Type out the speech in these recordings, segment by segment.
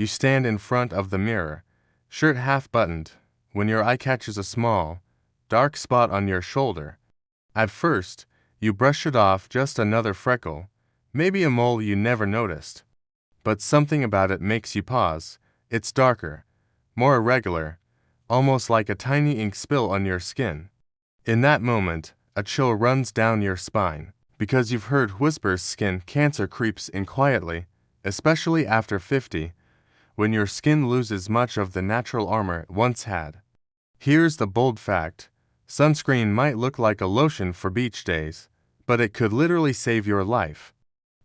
You stand in front of the mirror, shirt half buttoned, when your eye catches a small, dark spot on your shoulder. At first, you brush it off, just another freckle, maybe a mole you never noticed. But something about it makes you pause. It's darker, more irregular, almost like a tiny ink spill on your skin. In that moment, a chill runs down your spine, because you've heard whispers skin cancer creeps in quietly, especially after 50, when your skin loses much of the natural armor it once had. Here's the bold fact: sunscreen might look like a lotion for beach days, but it could literally save your life.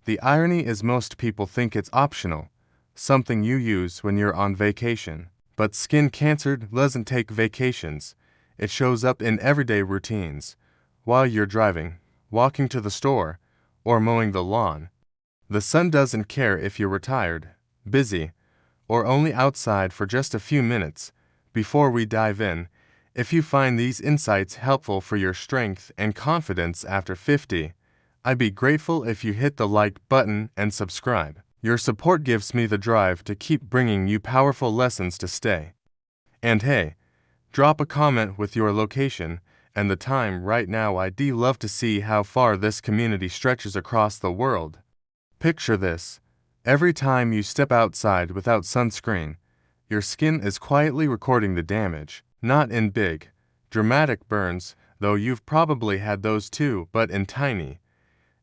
The irony is most people think it's optional, something you use when you're on vacation. But skin cancer doesn't take vacations. It shows up in everyday routines, while you're driving, walking to the store, or mowing the lawn. The sun doesn't care if you're retired, busy, or only outside for just a few minutes. Before we dive in, if you find these insights helpful for your strength and confidence after 50, I'd be grateful if you hit the like button and subscribe. Your support gives me the drive to keep bringing you powerful lessons to stay. And hey, drop a comment with your location and the time right now. I'd love to see how far this community stretches across the world. Picture this: every time you step outside without sunscreen, your skin is quietly recording the damage, not in big, dramatic burns, though you've probably had those too, but in tiny,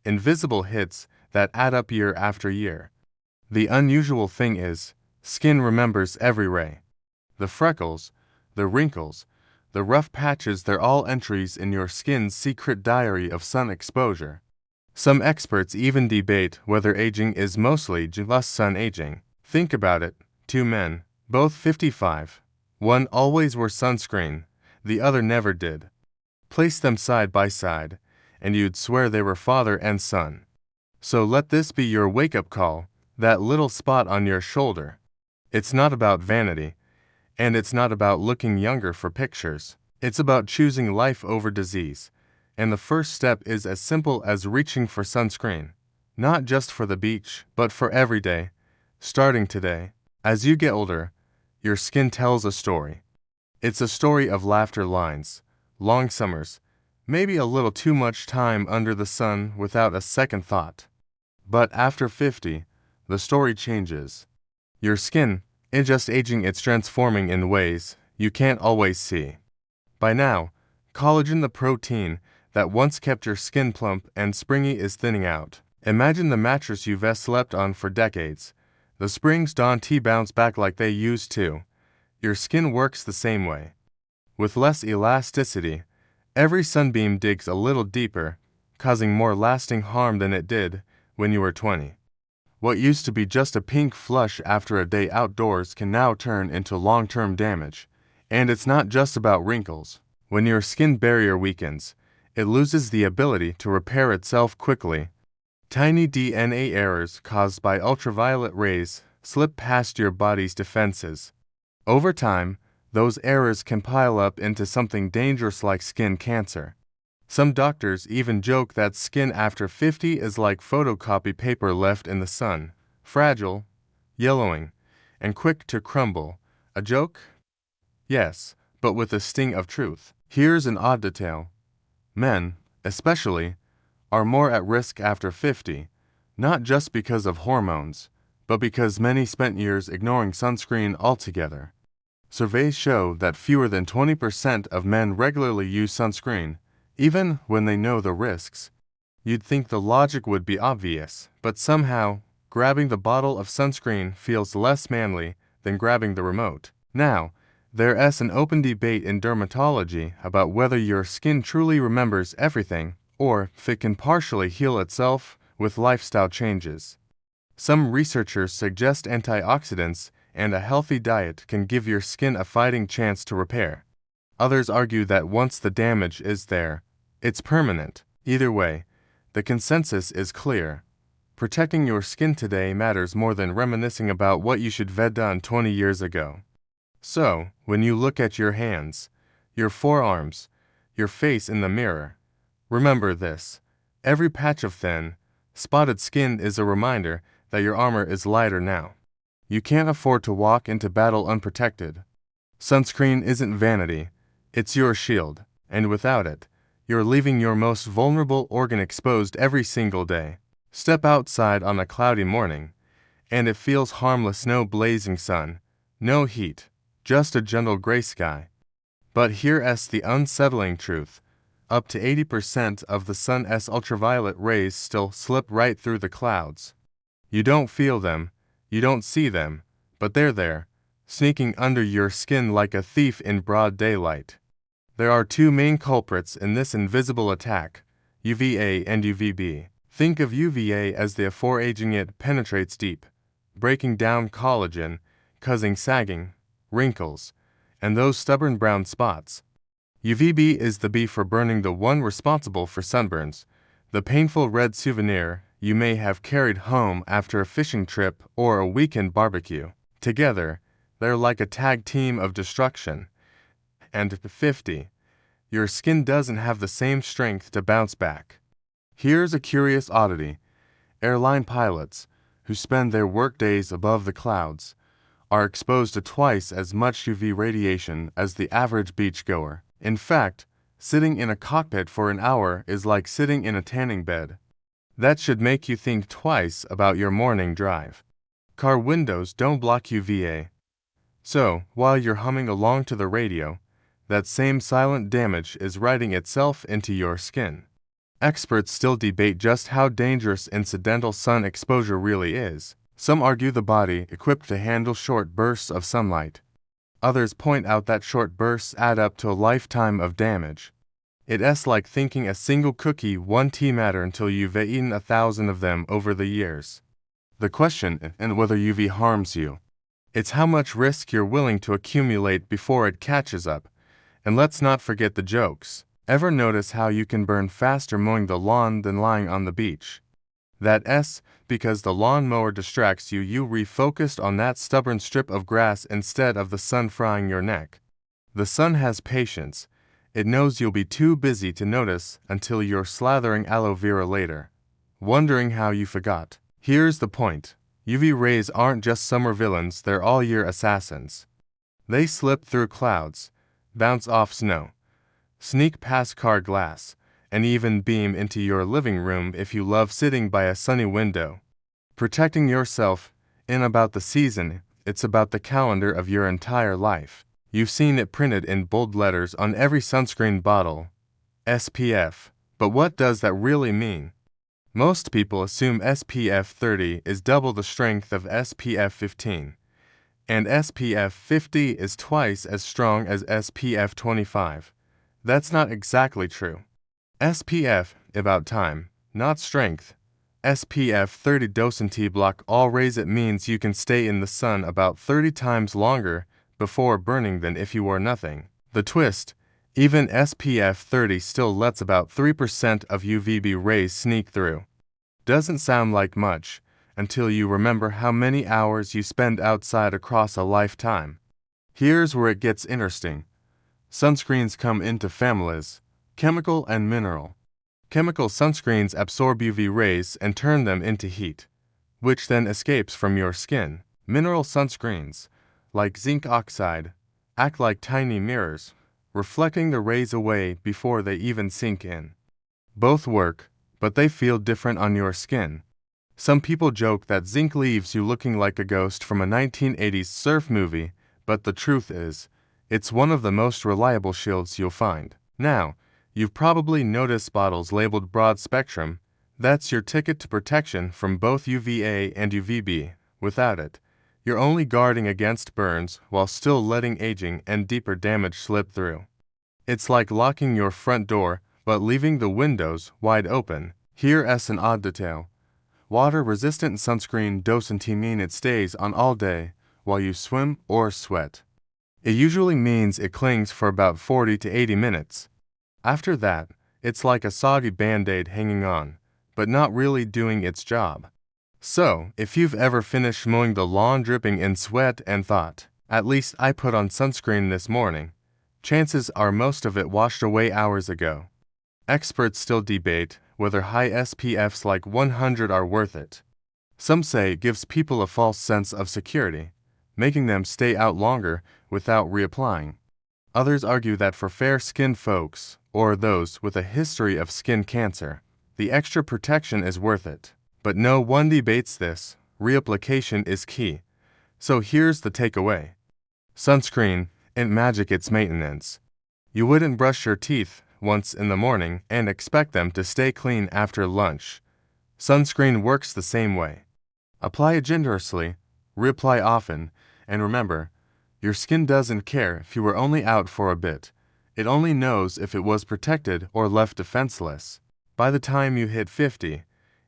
invisible hits that add up year after year. The unusual thing is, skin remembers every ray. The freckles, the wrinkles, the rough patches, they're all entries in your skin's secret diary of sun exposure. Some experts even debate whether aging is mostly just sun aging. Think about it: 2 men, both 55. One always wore sunscreen, the other never did. Place them side by side, and you'd swear they were father and son. So let this be your wake-up call. That little spot on your shoulder. It's not about vanity, and it's not about looking younger for pictures. It's about choosing life over disease. And the first step is as simple as reaching for sunscreen. Not just for the beach, but for every day, starting today. As you get older, your skin tells a story. It's a story of laughter lines, long summers, maybe a little too much time under the sun without a second thought. But after 50, the story changes. Your skin isn't just aging, it's transforming in ways you can't always see. By now, collagen, the protein that once kept your skin plump and springy, is thinning out. Imagine the mattress you've slept on for decades. The springs don't bounce back like they used to. Your skin works the same way. With less elasticity, every sunbeam digs a little deeper, causing more lasting harm than it did when you were 20. What used to be just a pink flush after a day outdoors can now turn into long-term damage. And it's not just about wrinkles. When your skin barrier weakens, it loses the ability to repair itself quickly. Tiny DNA errors caused by ultraviolet rays slip past your body's defenses. Over time, those errors can pile up into something dangerous like skin cancer. Some doctors even joke that skin after 50 is like photocopy paper left in the sun, fragile, yellowing, and quick to crumble. A joke? Yes, but with a sting of truth. Here's an odd detail. Men, especially, are more at risk after 50, not just because of hormones, but because many spent years ignoring sunscreen altogether. Surveys show that fewer than 20% of men regularly use sunscreen, even when they know the risks. You'd think the logic would be obvious, but somehow, grabbing the bottle of sunscreen feels less manly than grabbing the remote. Now, there's an open debate in dermatology about whether your skin truly remembers everything, or if it can partially heal itself with lifestyle changes. Some researchers suggest antioxidants and a healthy diet can give your skin a fighting chance to repair. Others argue that once the damage is there, it's permanent. Either way, the consensus is clear. Protecting your skin today matters more than reminiscing about what you should have done 20 years ago. So, when you look at your hands, your forearms, your face in the mirror, remember this: every patch of thin, spotted skin is a reminder that your armor is lighter now. You can't afford to walk into battle unprotected. Sunscreen isn't vanity, it's your shield, and without it, you're leaving your most vulnerable organ exposed every single day. Step outside on a cloudy morning, and it feels harmless, no blazing sun, no heat, just a gentle gray sky. But here's the unsettling truth. Up to 80% of the sun's ultraviolet rays still slip right through the clouds. You don't feel them, you don't see them, but they're there, sneaking under your skin like a thief in broad daylight. There are two main culprits in this invisible attack, UVA and UVB. Think of UVA as the aforeaging. It penetrates deep, breaking down collagen, causing sagging, wrinkles, and those stubborn brown spots. UVB is the B for burning, the one responsible for sunburns, the painful red souvenir you may have carried home after a fishing trip or a weekend barbecue. Together, they're like a tag team of destruction. And 50, your skin doesn't have the same strength to bounce back. Here's a curious oddity. Airline pilots, who spend their workdays above the clouds, are exposed to twice as much UV radiation as the average beachgoer. In fact, sitting in a cockpit for an hour is like sitting in a tanning bed. That should make you think twice about your morning drive. Car windows don't block UVA. So, while you're humming along to the radio, that same silent damage is writing itself into your skin. Experts still debate just how dangerous incidental sun exposure really is. Some argue the body equipped to handle short bursts of sunlight. Others point out that short bursts add up to a lifetime of damage. It's like thinking a single cookie won't matter until you've eaten 1,000 of them over the years. The question isn't whether UV harms you. It's how much risk you're willing to accumulate before it catches up. And let's not forget the jokes. Ever notice how you can burn faster mowing the lawn than lying on the beach? That's because the lawnmower distracts you. You refocused on that stubborn strip of grass instead of the sun frying your neck. The sun has patience. It knows you'll be too busy to notice until you're slathering aloe vera later, wondering how you forgot. Here's the point. UV rays aren't just summer villains, they're all-year assassins. They slip through clouds, bounce off snow, sneak past car glass, and even beam into your living room if you love sitting by a sunny window. Protecting yourself isn't about the season, it's about the calendar of your entire life. You've seen it printed in bold letters on every sunscreen bottle, SPF. But what does that really mean? Most people assume SPF 30 is double the strength of SPF 15, and SPF 50 is twice as strong as SPF 25. That's not exactly true. SPF, about time, not strength. SPF 30 doesn't block all rays. It means you can stay in the sun about 30 times longer before burning than if you wore nothing. The twist, even SPF 30 still lets about 3% of UVB rays sneak through. Doesn't sound like much until you remember how many hours you spend outside across a lifetime. Here's where it gets interesting. Sunscreens come into families, chemical and mineral. Chemical sunscreens absorb UV rays and turn them into heat, which then escapes from your skin. Mineral sunscreens, like zinc oxide, act like tiny mirrors, reflecting the rays away before they even sink in. Both work, but they feel different on your skin. Some people joke that zinc leaves you looking like a ghost from a 1980s surf movie, but the truth is, it's one of the most reliable shields you'll find. Now, you've probably noticed bottles labeled broad spectrum. That's your ticket to protection from both UVA and UVB. Without it, you're only guarding against burns while still letting aging and deeper damage slip through. It's like locking your front door but leaving the windows wide open. Here's an odd detail. Water-resistant sunscreen doesn't mean it stays on all day while you swim or sweat. It usually means it clings for about 40 to 80 minutes. After that, it's like a soggy Band-Aid hanging on, but not really doing its job. So, if you've ever finished mowing the lawn dripping in sweat and thought, "At least I put on sunscreen this morning," chances are most of it washed away hours ago. Experts still debate whether high SPFs like 100 are worth it. Some say it gives people a false sense of security, making them stay out longer without reapplying. Others argue that for fair-skinned folks, or those with a history of skin cancer, the extra protection is worth it. But no one debates this. Reapplication is key. So here's the takeaway. Sunscreen ain't magic, it's maintenance. You wouldn't brush your teeth once in the morning and expect them to stay clean after lunch. Sunscreen works the same way. Apply it generously, reapply often, and remember, your skin doesn't care if you were only out for a bit. It only knows if it was protected or left defenseless. By the time you hit 50,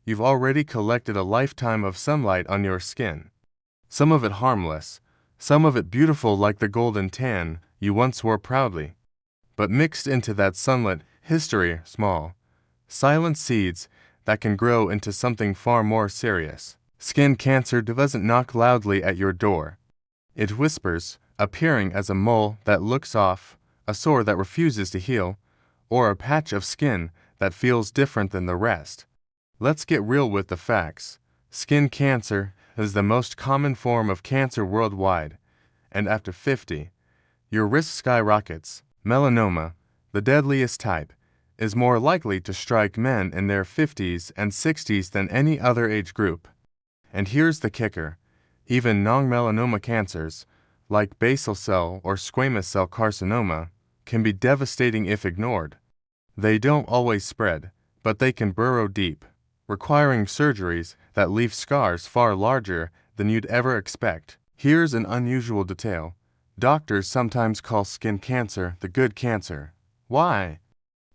you've already collected a lifetime of sunlight on your skin. Some of it harmless, some of it beautiful like the golden tan you once wore proudly. But mixed into that sunlit history small, silent seeds that can grow into something far more serious. Skin cancer doesn't knock loudly at your door. It whispers, appearing as a mole that looks off, a sore that refuses to heal, or a patch of skin that feels different than the rest. Let's get real with the facts. Skin cancer is the most common form of cancer worldwide, and after 50, your risk skyrockets. Melanoma, the deadliest type, is more likely to strike men in their 50s and 60s than any other age group. And here's the kicker. Even non-melanoma cancers, like basal cell or squamous cell carcinoma, can be devastating if ignored. They don't always spread, but they can burrow deep, requiring surgeries that leave scars far larger than you'd ever expect. Here's an unusual detail. Doctors sometimes call skin cancer the good cancer. Why?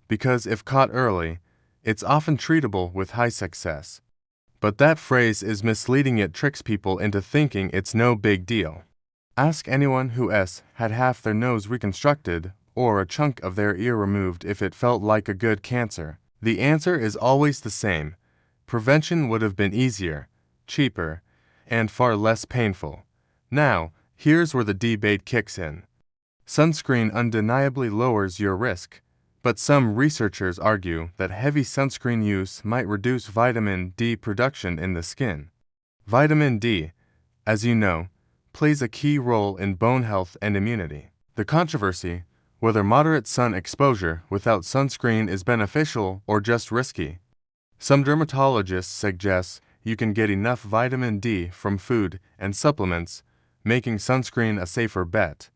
Because if caught early, it's often treatable with high success. But that phrase is misleading. It tricks people into thinking it's no big deal. Ask anyone who had half their nose reconstructed or a chunk of their ear removed if it felt like a good cancer. The answer is always the same. Prevention would have been easier, cheaper, and far less painful. Now, here's where the debate kicks in. Sunscreen undeniably lowers your risk, but some researchers argue that heavy sunscreen use might reduce vitamin D production in the skin. Vitamin D, as you know, plays a key role in bone health and immunity. The controversy, whether moderate sun exposure without sunscreen is beneficial or just risky. Some dermatologists suggest you can get enough vitamin D from food and supplements, making sunscreen a safer bet.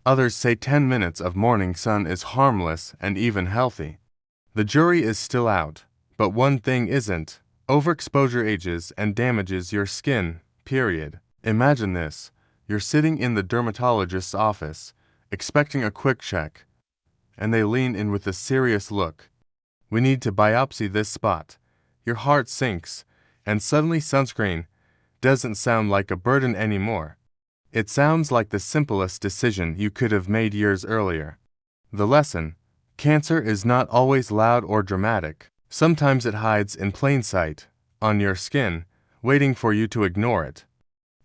Others say 10 minutes of morning sun is harmless and even healthy. The jury is still out, but one thing isn't. Overexposure ages and damages your skin, period. Imagine this. You're sitting in the dermatologist's office, expecting a quick check, and they lean in with a serious look. We need to biopsy this spot. Your heart sinks, and suddenly sunscreen doesn't sound like a burden anymore. It sounds like the simplest decision you could have made years earlier. The lesson: cancer is not always loud or dramatic. Sometimes it hides in plain sight, on your skin, waiting for you to ignore it.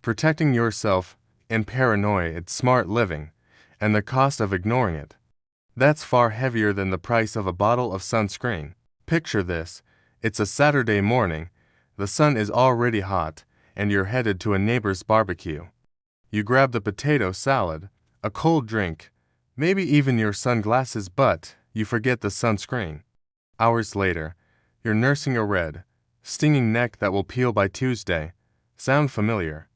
Protecting yourself and paranoia, it's smart living, and the cost of ignoring it. That's far heavier than the price of a bottle of sunscreen. Picture this. It's a Saturday morning, the sun is already hot, and you're headed to a neighbor's barbecue. You grab the potato salad, a cold drink, maybe even your sunglasses, but you forget the sunscreen. Hours later, you're nursing a red, stinging neck that will peel by Tuesday. Sound familiar?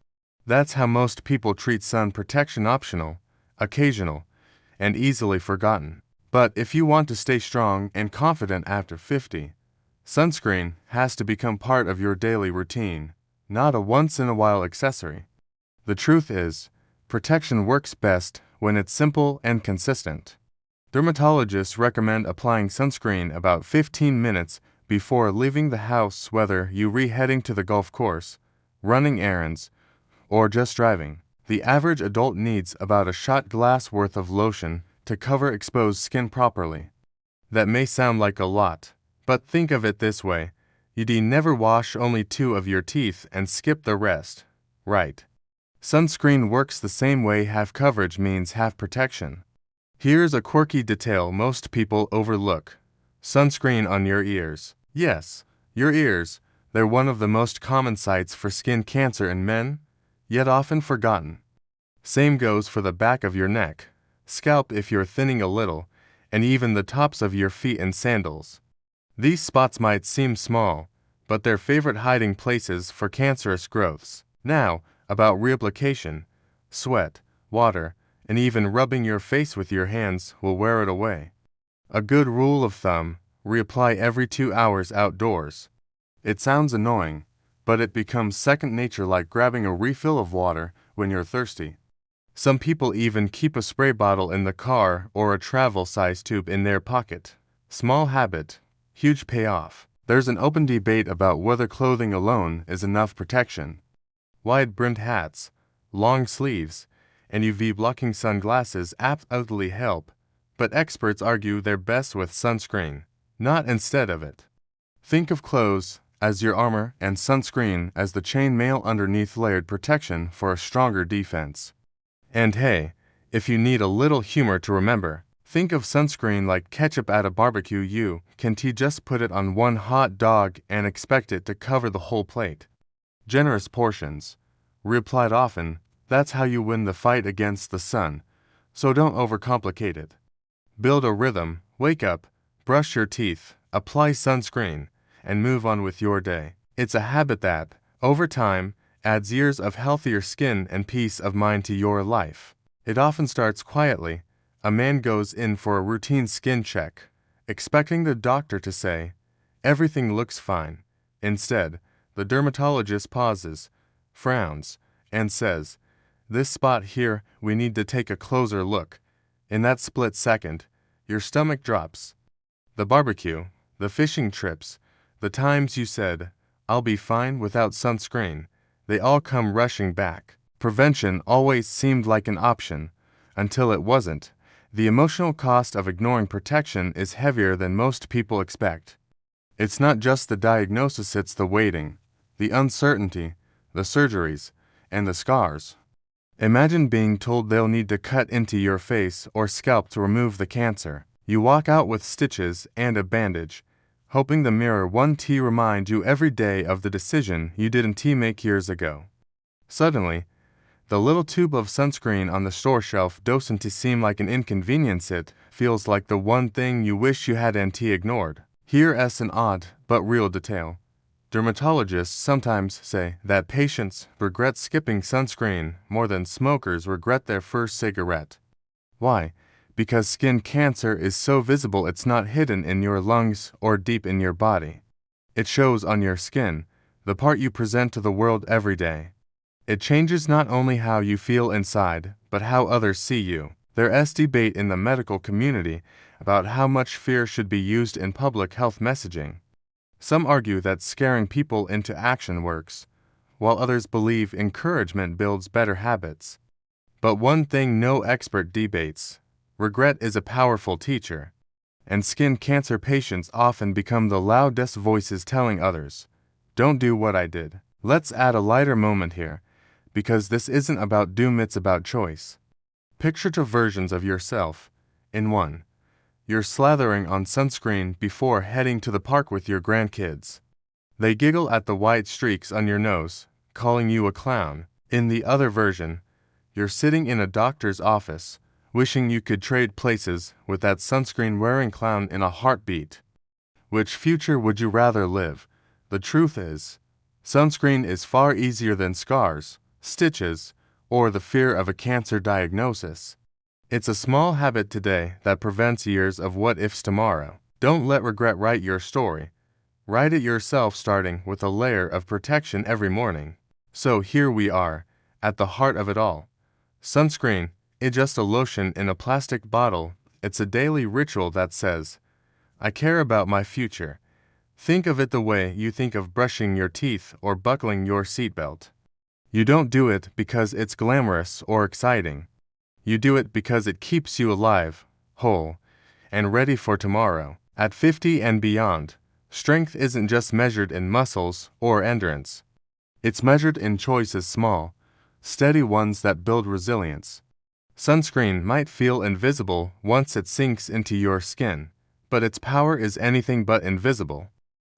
That's how most people treat sun protection: optional, occasional, and easily forgotten. But if you want to stay strong and confident after 50, sunscreen has to become part of your daily routine, not a once-in-a-while accessory. The truth is, protection works best when it's simple and consistent. Dermatologists recommend applying sunscreen about 15 minutes before leaving the house, whether you're heading to the golf course, running errands, or just driving. The average adult needs about a shot glass worth of lotion to cover exposed skin properly. That may sound like a lot, but think of it this way. You'd never wash only 2 of your teeth and skip the rest, right? Sunscreen works the same way. Half coverage means half protection. Here's a quirky detail most people overlook. Sunscreen on your ears. Yes, your ears, They're one of the most common sites for skin cancer in men, yet often forgotten. Same goes for the back of your neck, scalp if you're thinning a little, and even the tops of your feet in sandals. These spots might seem small, but they're favorite hiding places for cancerous growths. Now, about reapplication. Sweat, water, and even rubbing your face with your hands will wear it away. A good rule of thumb, reapply every 2 hours outdoors. It sounds annoying, but it becomes second nature, like grabbing a refill of water when you're thirsty. Some people even keep a spray bottle in the car or a travel-size tube in their pocket. Small habit, huge payoff. There's an open debate about whether clothing alone is enough protection. Wide-brimmed hats, long sleeves, and UV-blocking sunglasses absolutely help, but experts argue they're best with sunscreen, not instead of it. Think of clothes as your armor and sunscreen as the chainmail underneath, layered protection for a stronger defense. And hey, if you need a little humor to remember, think of sunscreen like ketchup at a barbecue. You can't just put it on one hot dog and expect it to cover the whole plate. Generous portions, reapplied often, that's how you win the fight against the sun, so don't overcomplicate it. Build a rhythm, wake up, brush your teeth, apply sunscreen, and move on with your day. It's a habit that, over time, adds years of healthier skin and peace of mind to your life. It often starts quietly. A man goes in for a routine skin check, expecting the doctor to say, "Everything looks fine." Instead, the dermatologist pauses, frowns, and says, "This spot here, we need to take a closer look." In that split second, your stomach drops. The barbecue, the fishing trips, the times you said, "I'll be fine without sunscreen," they all come rushing back. Prevention always seemed like an option, until it wasn't. The emotional cost of ignoring protection is heavier than most people expect. It's not just the diagnosis, it's the waiting, the uncertainty, the surgeries, and the scars. Imagine being told they'll need to cut into your face or scalp to remove the cancer. You walk out with stitches and a bandage, hoping the mirror won't remind you every day of the decision you didn't make years ago. Suddenly, the little tube of sunscreen on the store shelf doesn't seem like an inconvenience, it feels like the one thing you wish you hadn't ignored. Here's an odd but real detail. Dermatologists sometimes say that patients regret skipping sunscreen more than smokers regret their first cigarette. Why? Because skin cancer is so visible, it's not hidden in your lungs or deep in your body. It shows on your skin, the part you present to the world every day. It changes not only how you feel inside, but how others see you. There's debate in the medical community about how much fear should be used in public health messaging. Some argue that scaring people into action works, while others believe encouragement builds better habits. But one thing no expert debates: regret is a powerful teacher, and skin cancer patients often become the loudest voices telling others, "Don't do what I did." Let's add a lighter moment here, because this isn't about doom, it's about choice. Picture two versions of yourself. In one, you're slathering on sunscreen before heading to the park with your grandkids. They giggle at the white streaks on your nose, calling you a clown. In the other version, you're sitting in a doctor's office, wishing you could trade places with that sunscreen-wearing clown in a heartbeat. Which future would you rather live? The truth is, sunscreen is far easier than scars, stitches, or the fear of a cancer diagnosis. It's a small habit today that prevents years of what-ifs tomorrow. Don't let regret write your story. Write it yourself, starting with a layer of protection every morning. So here we are, at the heart of it all. Sunscreen isn't just a lotion in a plastic bottle, it's a daily ritual that says, "I care about my future." Think of it the way you think of brushing your teeth or buckling your seatbelt. You don't do it because it's glamorous or exciting. You do it because it keeps you alive, whole, and ready for tomorrow. At 50 and beyond, strength isn't just measured in muscles or endurance. It's measured in choices, small, steady ones that build resilience. Sunscreen might feel invisible once it sinks into your skin, but its power is anything but invisible.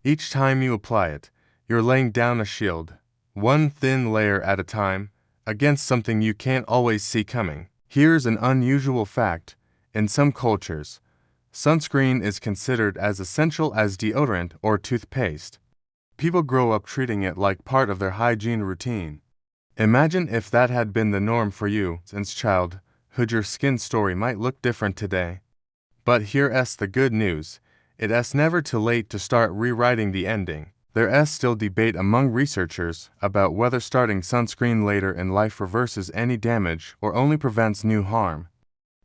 Each time you apply it, You're laying down a shield, one thin layer at a time, against something you can't always see coming. Here's an unusual fact. In some cultures, sunscreen is considered as essential as deodorant or toothpaste. People grow up treating it like part of their hygiene routine. Imagine if that had been the norm for you since childhood. Your skin story might look different today. But here's the good news. It's never too late to start rewriting the ending. There's still debate among researchers about whether starting sunscreen later in life reverses any damage or only prevents new harm.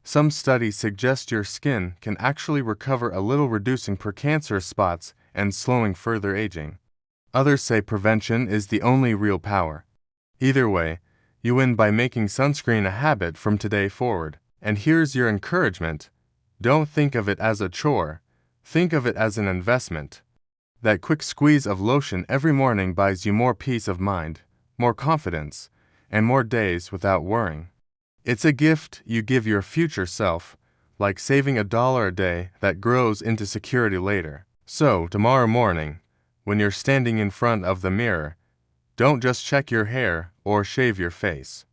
Some studies suggest your skin can actually recover a little, reducing precancerous spots and slowing further aging. Others say prevention is the only real power. Either way, you win by making sunscreen a habit from today forward. And here's your encouragement. Don't think of it as a chore. Think of it as an investment. That quick squeeze of lotion every morning buys you more peace of mind, more confidence, and more days without worrying. It's a gift you give your future self, like saving $1 a day that grows into security later. So, tomorrow morning, when you're standing in front of the mirror, don't just check your hair or shave your face.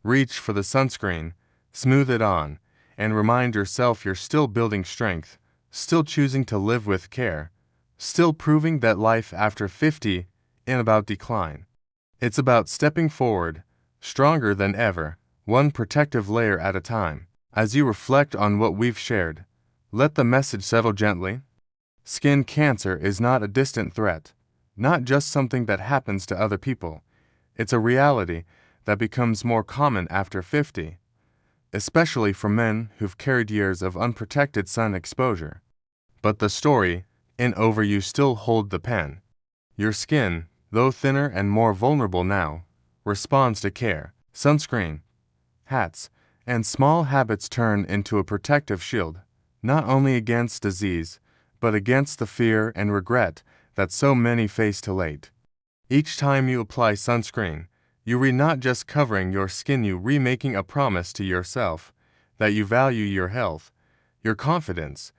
Reach for the sunscreen, smooth it on, and remind yourself you're still building strength, still choosing to live with care, still proving that life after 50 isn't about decline. It's about stepping forward, stronger than ever, one protective layer at a time. As you reflect on what we've shared, let the message settle gently. Skin cancer is not a distant threat, not just something that happens to other people. It's a reality that becomes more common after 50, especially for men who've carried years of unprotected sun exposure. But the story isn't over. You still hold the pen. Your skin, though thinner and more vulnerable now, responds to care. Sunscreen, hats, and small habits turn into a protective shield, not only against disease, but against the fear and regret that so many face too late. Each time you apply sunscreen, you not just covering your skin, you remaking a promise to yourself that you value your health, your confidence,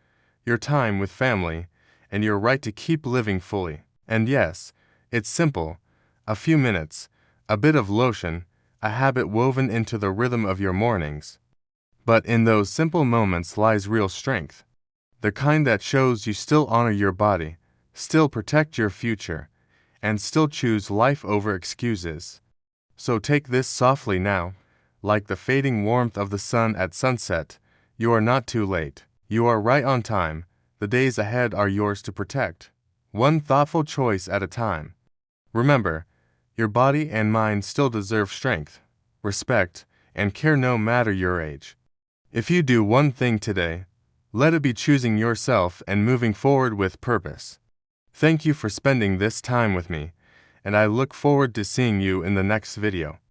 your time with family, and your right to keep living fully. And yes, it's simple. A few minutes, a bit of lotion, a habit woven into the rhythm of your mornings. But in those simple moments lies real strength. The kind that shows you still honor your body, still protect your future, and still choose life over excuses. So take this softly now. Like the fading warmth of the sun at sunset, you are not too late. You are right on time. The days ahead are yours to protect, one thoughtful choice at a time. Remember, your body and mind still deserve strength, respect, and care no matter your age. If you do one thing today, let it be choosing yourself and moving forward with purpose. Thank you for spending this time with me, and I look forward to seeing you in the next video.